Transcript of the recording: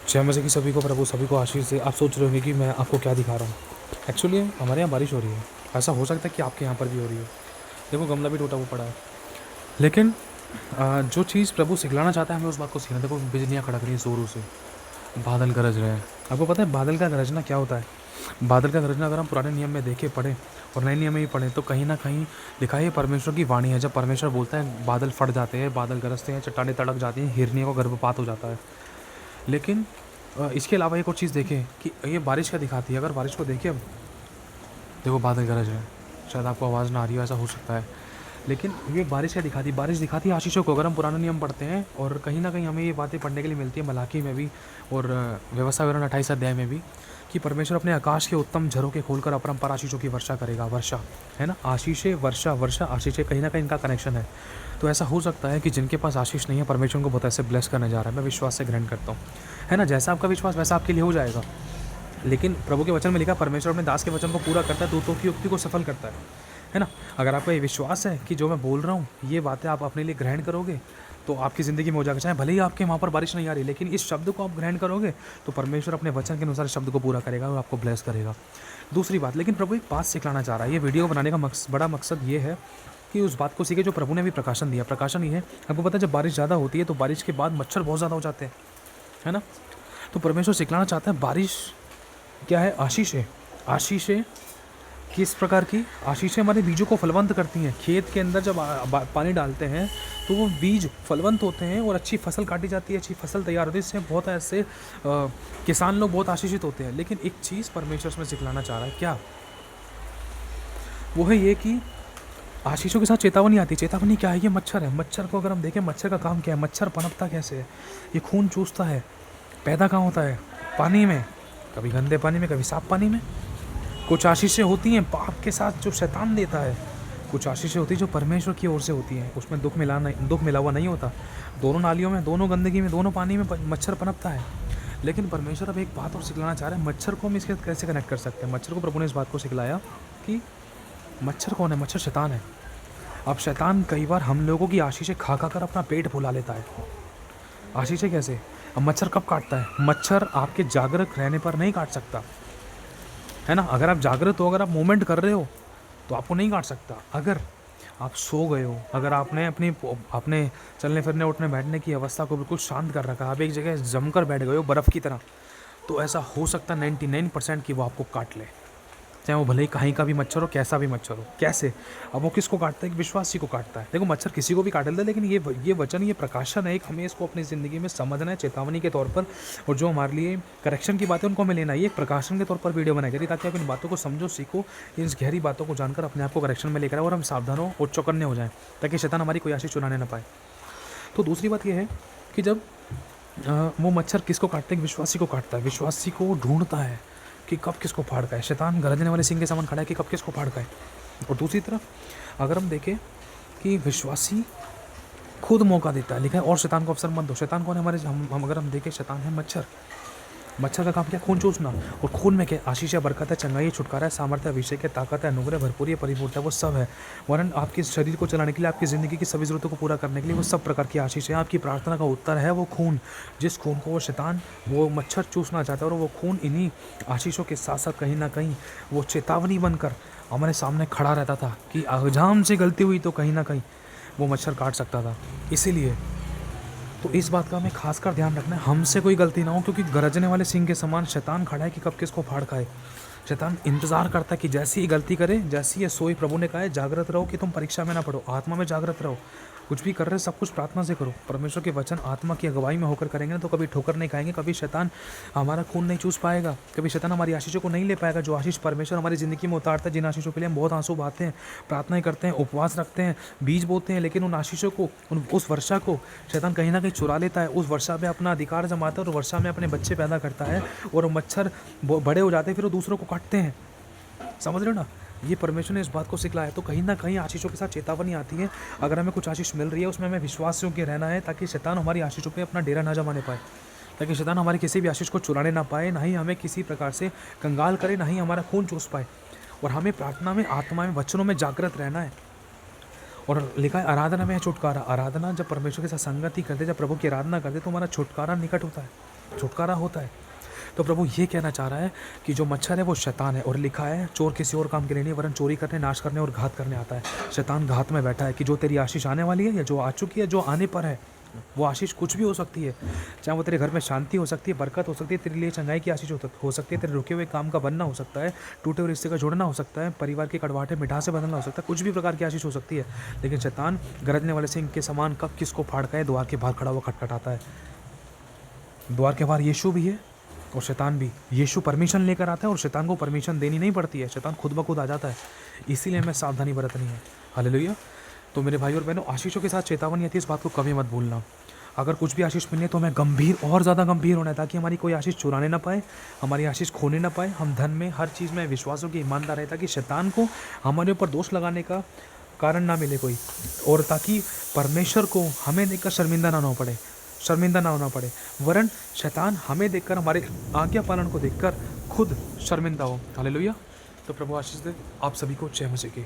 जय मसीह की सभी को प्रभु सभी को आशीष दे। आप सोच रहे होंगे कि मैं आपको क्या दिखा रहा हूँ। एक्चुअली हमारे यहाँ बारिश हो रही है। ऐसा हो सकता है कि आपके यहाँ पर भी हो रही हो। देखो गमला भी टूटा हुआ पड़ा है। लेकिन जो चीज़ प्रभु सिखलाना चाहता है हमें उस बात को सीखना। देखो बिजलियाँ कड़क रही हैं ज़ोरों से, बादल गरज रहे हैं। आपको पता है बादल का गरजना क्या होता है? बादल का गरजना अगर हम पुराने नियम में देखें पढ़ें और नए नियम में भी पढ़ें तो कहीं ना कहीं लिखा है ये परमेश्वर की वाणी है। जब परमेश्वर बोलता है बादल फट जाते हैं, बादल गरजते हैं, चट्टानें तड़क जाती हैं, हिरनियों को गर्भपात हो जाता है। लेकिन इसके अलावा एक और चीज़ देखें कि ये बारिश क्या दिखाती है। अगर बारिश को देखें, अब देखो बादल गरज रहे हैं, शायद आपको आवाज़ ना आ रही हो, ऐसा हो सकता है। लेकिन ये बारिश क्या दिखाती है? बारिश दिखाती है आशीषों को। अगर हम पुराना नियम पढ़ते हैं और कहीं ना कहीं हमें ये बातें पढ़ने के लिए मिलती है मलाकी में भी और व्यवस्था विवरण 28 अध्याय में भी कि परमेश्वर अपने आकाश के उत्तम झरोके खोलकर अपरंपार आशीषों की वर्षा करेगा। वर्षा है ना, आशीषें, वर्षा, वर्षा, आशीषें, कहीं ना कहीं इनका कनेक्शन है। तो ऐसा हो सकता है कि जिनके पास आशीष नहीं है परमेश्वर को बहुत ऐसे ब्लेस करने जा रहा है। मैं विश्वास से ग्रहण करता हूँ, है ना। जैसा आपका विश्वास वैसा आपके लिए हो जाएगा। लेकिन प्रभु के वचन में लिखा परमेश्वर अपने दास के वचन को पूरा करता है, दूतों की युक्ति को सफल करता है ना। अगर आपका ये विश्वास है कि जो मैं बोल रहा हूँ ये बातें आप अपने लिए ग्रहण करोगे तो आपकी ज़िंदगी में हो जाएगा। चाहे भले ही आपके वहाँ पर बारिश नहीं आ रही, लेकिन इस शब्द को आप ग्रहण करोगे तो परमेश्वर अपने वचन के अनुसार शब्द को पूरा करेगा और आपको ब्लेस करेगा। दूसरी बात, लेकिन प्रभु एक बात सिखलाना चाह रहा है। ये वीडियो बनाने का बड़ा मकसद ये है कि उस बात को सीखे जो प्रभु ने भी प्रकाशन दिया। प्रकाशन ये है, आपको पता है जब बारिश ज़्यादा होती है तो बारिश के बाद मच्छर बहुत ज़्यादा हो जाते हैं, है ना। तो परमेश्वर सिखलाना चाहता है बारिश क्या है? आशीष है। आशीषें किस प्रकार की? आशीषें हमारे बीजों को फलवंत करती हैं। खेत के अंदर जब पानी डालते हैं तो वो बीज फलवंत होते हैं और अच्छी फसल काटी जाती है, अच्छी फसल तैयार होती है। इससे बहुत ऐसे किसान लोग बहुत आशीषित होते हैं। लेकिन एक चीज़ परमेश्वर इसमें सिखलाना चाह रहा है, क्या? वो है ये कि आशीषों के साथ चेतावनी आती है। चेतावनी क्या है? ये मच्छर है। मच्छर को अगर हम देखें, मच्छर का काम क्या है? मच्छर पनपता कैसे है? ये खून चूसता है। पैदा कहाँ होता है? पानी में, कभी गंदे पानी में, कभी साफ पानी में। कुछ आशीषें होती हैं पाप के साथ जो शैतान देता है, कुछ आशीषें होती हैं जो परमेश्वर की ओर से होती हैं। उसमें दुख मिला हुआ नहीं होता। दोनों नालियों में, दोनों गंदगी में, दोनों पानी में मच्छर पनपता है। लेकिन परमेश्वर अब एक बात और सिखलाना चाह रहे हैं। मच्छर को हम इसके कैसे कनेक्ट कर सकते हैं? मच्छर को प्रभु ने इस बात को सिखलाया कि मच्छर कौन है? मच्छर शैतान है। अब शैतान कई बार हम लोगों की आशीषें खा खा कर अपना पेट फुला लेता है। आशीषें कैसे? अब मच्छर कब काटता है? मच्छर आपके जागरूक रहने पर नहीं काट सकता, है ना। अगर आप जागृत हो, अगर आप मूवमेंट कर रहे हो तो आपको नहीं काट सकता। अगर आप सो गए हो, अगर आपने अपने चलने फिरने उठने बैठने की अवस्था को बिल्कुल शांत कर रखा, आप एक जगह जमकर बैठ गए हो बर्फ़ की तरह, तो ऐसा हो सकता है 99% कि वो आपको काट ले। चाहे वो भले ही कहीं का भी मच्छर हो, कैसा भी मच्छर हो। कैसे? अब वो किसको काटता है? एक विश्वासी को काटता है। देखो मच्छर किसी को भी काट लेता है, लेकिन ये वचन, ये प्रकाशन है एक, हमें इसको अपनी ज़िंदगी में समझना है चेतावनी के तौर पर। और जो हमारे लिए करेक्शन की बातें उनको हमें लेना है। ये एक प्रकाशन के तौर पर वीडियो बनाई गई थी ताकि आप इन बातों को समझो, सीखो, इन गहरी बातों को जानकर अपने आप को करेक्शन में लेकर आए और हम सावधान हो और चौकन्ने हो जाएँ ताकि शैतान हमारी कोई आशीष चुराने ना पाए। तो दूसरी बात यह है कि जब वो मच्छर किसको काटते हैं? विश्वासी को काटता है। विश्वासी को ढूंढता है कि कब किसको फाड़ का है। शैतान गरजने वाले सिंह के समान खड़ा है कि कब किसको फाड़ का है। और दूसरी तरफ अगर हम देखें कि विश्वासी खुद मौका देता है, लिखा है और शैतान को अवसर मत दो। शैतान कौन है? हमारे हम अगर हम देखें, शैतान है मच्छर। मच्छर का काम क्या? खून चूसना। और खून में क्या? आशीष है, बरकत है, चंगाई, छुटकारा है, सामर्थ्य, अभिषेक है, ताकत है, अनुग्रह, भरपूरी है, परिपूर्णता, वो सब है। वरन आपके शरीर को चलाने के लिए, आपकी ज़िंदगी की सभी ज़रूरतों को पूरा करने के लिए वो सब प्रकार की आशीष है। आपकी प्रार्थना का उत्तर है वो खून, जिस खून को वो शैतान, वो मच्छर चूसना चाहता है। और वो खून इन्हीं आशीषों के साथ साथ कहीं ना कहीं वो चेतावनी बनकर हमारे सामने खड़ा रहता था कि अजाम से गलती हुई तो कहीं ना कहीं वो मच्छर काट सकता था। इसीलिए तो इस बात का हमें खासकर ध्यान रखना है, हमसे कोई गलती ना हो, क्योंकि गरजने वाले सिंह के समान शैतान खड़ा है कि कब किसको फाड़ खाए। शैतान इंतजार करता है कि जैसी ही गलती करे, जैसी ये सोई। प्रभु ने कहा है जागृत रहो कि तुम परीक्षा में ना पढ़ो, आत्मा में जागृत रहो। कुछ भी कर रहे सब कुछ प्रार्थना से करो। परमेश्वर के वचन आत्मा की अगुवाई में होकर करेंगे ना तो कभी ठोकर नहीं खाएंगे, कभी शैतान हमारा खून नहीं चूस पाएगा, कभी शैतान हमारी आशीषों को नहीं ले पाएगा। जो आशीष परमेश्वर हमारी ज़िंदगी में उतारता है, जिन आशीषों के लिए हम बहुत आंसू बहाते हैं, प्रार्थनाएं करते हैं, उपवास रखते हैं, बीज बोते हैं, लेकिन उन आशीषों को, उस वर्षा को शैतान कहीं ना कहीं चुरा लेता है। उस वर्षा में अपना अधिकार जमाता है और वर्षा में अपने बच्चे पैदा करता है और मच्छर बड़े हो जाते हैं, फिर वो दूसरों को काटते हैं। समझ रहे हो ना? ये परमेश्वर ने इस बात को सिखलाया। तो कहीं ना कहीं आशीषों के साथ चेतावनी आती है। अगर हमें कुछ आशीष मिल रही है उसमें हमें विश्वास योग्य रहना है ताकि शैतान हमारी आशीषों पे अपना डेरा ना जमाने पाए, ताकि शैतान हमारी किसी भी आशीष को चुराने ना पाए, ना ही हमें किसी प्रकार से कंगाल करे, ना ही हमारा खून चूस पाए। और हमें प्रार्थना में, आत्मा में, वचनों में जागृत रहना है। और लिखा है आराधना में है छुटकारा। आराधना जब परमेश्वर के साथ संगति करते, जब प्रभु की आराधना करते तो हमारा छुटकारा निकट होता है। छुटकारा होता है। तो प्रभु ये कहना चाह रहा है कि जो मच्छर है वो शैतान है, और लिखा है चोर किसी और काम के लिए नहीं वरन चोरी करने, नाश करने और घात करने आता है। शैतान घात में बैठा है कि जो तेरी आशीष आने वाली है या जो आ चुकी है, जो आने पर है, वो आशीष कुछ भी हो सकती है। चाहे वो तेरे घर में शांति हो सकती है, बरकत हो सकती है, तेरे लिए चंगाई की आशीष हो सकती है, तेरे रुके हुए काम का बनना हो सकता है, टूटे हुए रिश्ते का जुड़ना हो सकता है, परिवार की कड़वाहट मिठास से बदलना हो सकता है, कुछ भी प्रकार की आशीष हो सकती है। लेकिन शैतान गरजने वाले सिंह के समान कब किसको फाड़ के द्वार के बाहर खड़ा हुआ खटखटाता है। द्वार के बाहर यीशु भी है और शैतान भी। यीशु परमिशन लेकर आता है और शैतान को परमिशन देनी नहीं पड़ती है, शैतान खुद ब खुद आ जाता है। इसीलिए हमें सावधानी बरतनी है। हालेलुया। तो मेरे भाई और बहनों, आशीषों के साथ चेतावनी आती है, इस बात को कभी मत भूलना। अगर कुछ भी आशीष मिले तो हमें गंभीर और ज़्यादा गंभीर होना है, ताकि हमारी कोई आशीष चुराने ना पाए, हमारी आशीष खोने ना पाए। हम धन में, हर चीज़ में विश्वासों की ईमानदार है, ताकि शैतान को हमारे ऊपर दोष लगाने का कारण ना मिले कोई, और ताकि परमेश्वर को हमें देखकर शर्मिंदा ना होना पड़े, वरन शैतान हमें देखकर, हमारे आज्ञा पालन को देखकर खुद शर्मिंदा हो। हालेलुया। तो प्रभु आशीष दे आप सभी को। जय मसीह की।